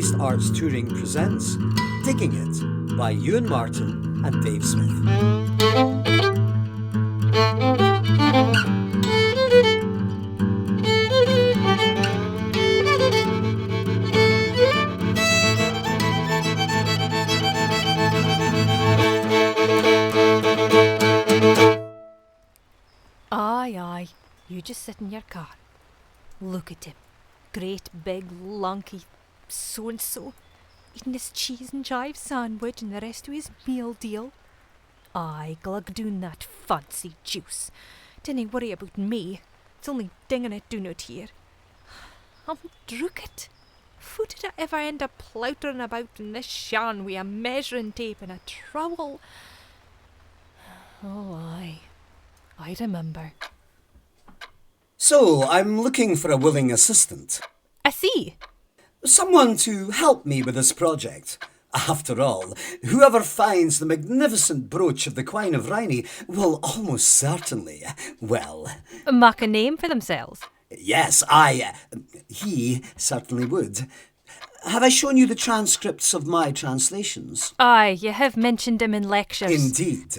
Northeast Arts Touring presents Digging It by Euan Martin and Dave Smith. Aye, you just sit in your car. Look at him. Great big lanky so-and-so, eating his cheese and chive sandwich and the rest of his meal deal. Aye, glug doon that fancy juice. Dinna worry about me. It's only dinging it do not here. I'm drook it. Who did I ever end up ploutering about in this shan wi' a measuring tape and a trowel? Oh, aye. I remember. So, I'm looking for a willing assistant. I see. Someone to help me with this project. After all, whoever finds the magnificent brooch of the Quine of Rhynie will almost certainly, well... Make a name for themselves. Yes, he certainly would. Have I shown you the transcripts of my translations? Aye, you have mentioned him in lectures. Indeed.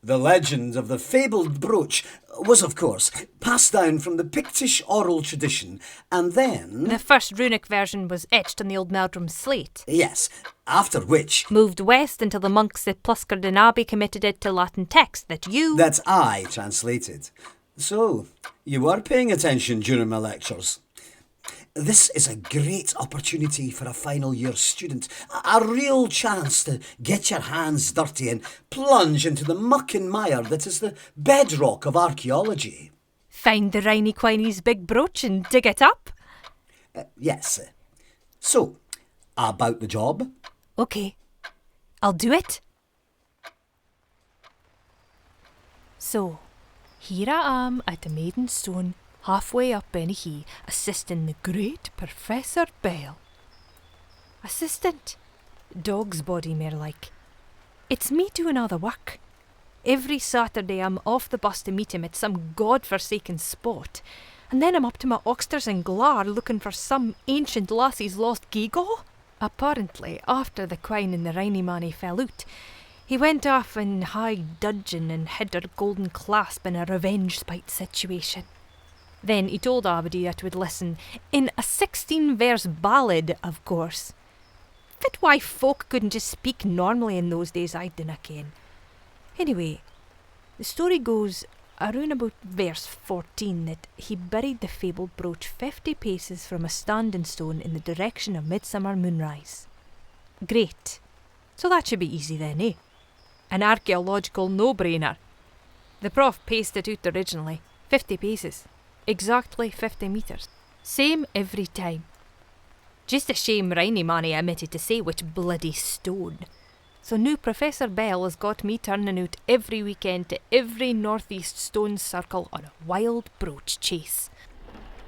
The legend of the fabled brooch was, of course, passed down from the Pictish oral tradition, and then... The first runic version was etched on the old Meldrum slate. Yes, after which... Moved west until the monks at Pluscarden Abbey committed it to Latin text that I translated. So, you were paying attention during my lectures. This is a great opportunity for a final year student. A real chance to get your hands dirty and plunge into the muck and mire that is the bedrock of archaeology. Find the Rhynie Quine's big brooch and dig it up? Yes. So, about the job? OK, I'll do it. So, here I am at the Maiden Stone, halfway up Benihee, assisting the great Professor Bell. Assistant? Dog's body, more like. It's me doing all the work. Every Saturday I'm off the bus to meet him at some god-forsaken spot, and then I'm up to my oxters in Glar looking for some ancient lassie's lost geegaw. Apparently, after the Quine and the Rhynie manny fell out, he went off in high dudgeon and hid her golden clasp in a revenge spite situation. Then he told everybody that would listen, in a 16-verse ballad, of course. Fit why folk couldn't just speak normally in those days, I dinna ken. Anyway, the story goes around about verse 14 that he buried the fabled brooch 50 paces from a standing stone in the direction of midsummer moonrise. Great. So that should be easy then, eh? An archaeological no-brainer. The Prof paced it out originally, 50 paces. Exactly 50 metres. Same every time. Just a shame Rhynie manny omitted to say which bloody stone. So now Professor Bell has got me turning out every weekend to every northeast stone circle on a wild brooch chase.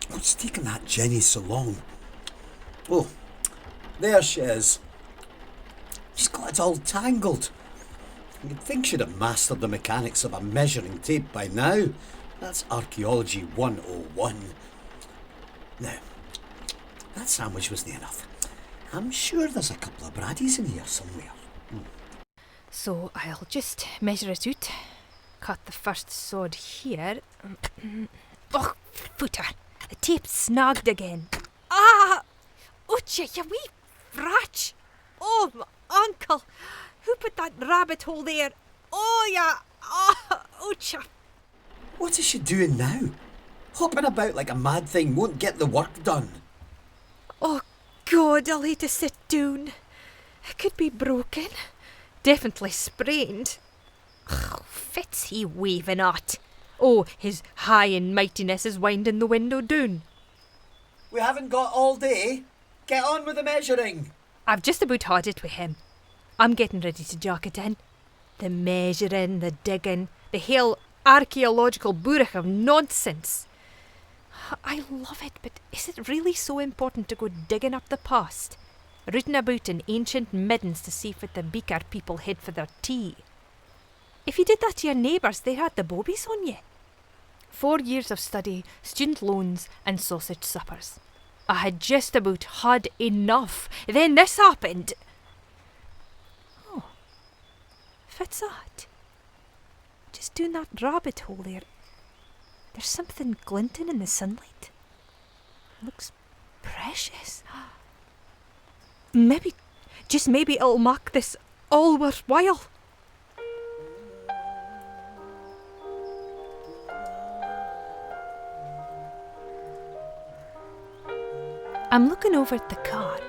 What's taking that Jenny so long? Oh, there she is. She's got it all tangled. You'd think she'd have mastered the mechanics of a measuring tape by now. That's Archaeology 101. Now, that sandwich was near enough. I'm sure there's a couple of braddies in here somewhere. So I'll just measure it out. Cut the first sod here. Oh, footer! The tape's snagged again. Ah! Ouchie, you wee fratch! Oh, my uncle! Who put that rabbit hole there? Oh, yeah! Ah, ouchie! What is she doing now? Hopping about like a mad thing won't get the work done. Oh, God, I'll need to sit down. It could be broken. Definitely sprained. Fit's he waving at? Oh, his high and mightiness is winding the window down. We haven't got all day. Get on with the measuring. I've just about had it with him. I'm getting ready to jack it in. The measuring, the digging, the whole archaeological bourach of nonsense. I love it, but is it really so important to go digging up the past? Rooting about in ancient middens to see what the beaker people hid for their tea? If you did that to your neighbours, they had the bobies on you. 4 years of study, student loans and sausage suppers. I had just about had enough. Then this happened. Oh, what's that? Just doing that rabbit hole there. There's something glinting in the sunlight. Looks precious. Maybe, just maybe it'll make this all worthwhile. I'm looking over at the car,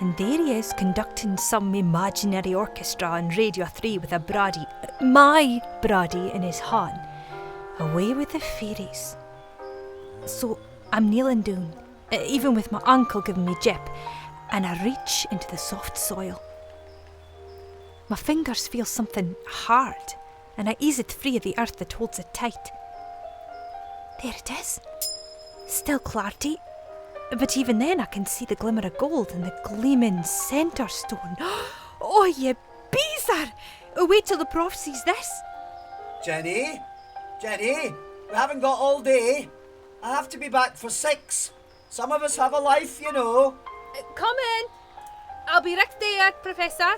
and there he is conducting some imaginary orchestra on Radio 3 with a braddy, my braddy in his hand, away with the fairies. So I'm kneeling down, even with my uncle giving me jip, and I reach into the soft soil. My fingers feel something hard, and I ease it free of the earth that holds it tight. There it is, still clarity. But even then I can see the glimmer of gold and the gleaming centre stone. Oh, you beezer! Wait till the Prof sees this. Jenny? Jenny? We haven't got all day. I have to be back for 6. Some of us have a life, you know. Come in. I'll be right there, Professor.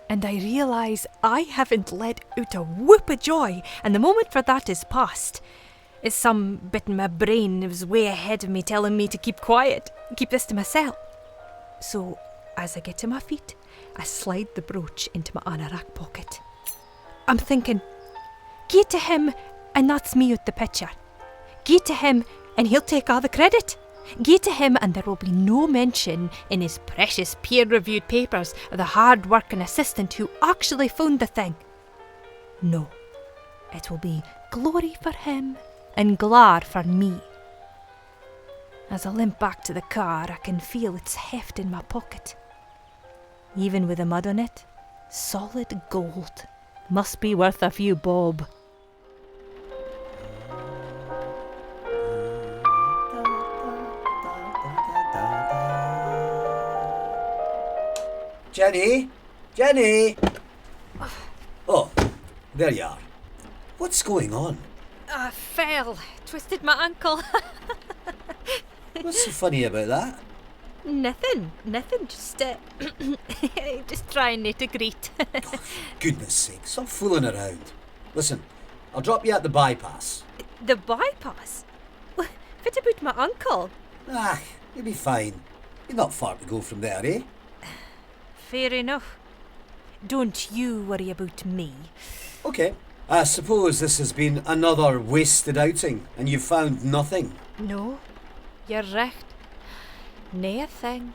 And I realise I haven't let out a whoop of joy, and the moment for that is past. It's some bit in my brain that was way ahead of me telling me to keep quiet, keep this to myself. So, as I get to my feet, I slide the brooch into my anorak pocket. I'm thinking, give it to him and that's me out the picture. Give it to him and he'll take all the credit. Give it to him and there will be no mention in his precious peer-reviewed papers of the hard-working assistant who actually found the thing. No, it will be glory for him and glad for me. As I limp back to the car, I can feel its heft in my pocket. Even with the mud on it, solid gold. Must be worth a few bob. Jenny? Jenny? Oh, there you are. What's going on? I fell, twisted my ankle. What's so funny about that? Nothing, just just trying not to greet. Goodness sake, stop fooling around. Listen, I'll drop you at the bypass. The bypass? What about my uncle? Ah, you'll be fine. You're not far to go from there, eh? Fair enough. Don't you worry about me. Okay. I suppose this has been another wasted outing and you've found nothing. No, you're right. Nae thing.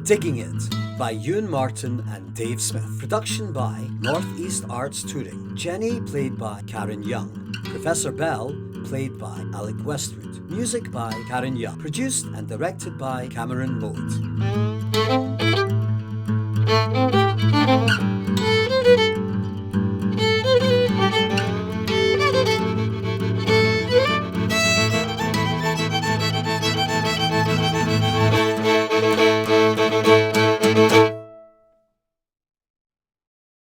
Digging It by Euan Martin and Dave Smith. Production by Northeast Arts Touring. Jenny played by Karen Young. Professor Bell played by Alec Westwood. Music by Karen Young. Produced and directed by Cameron Moat.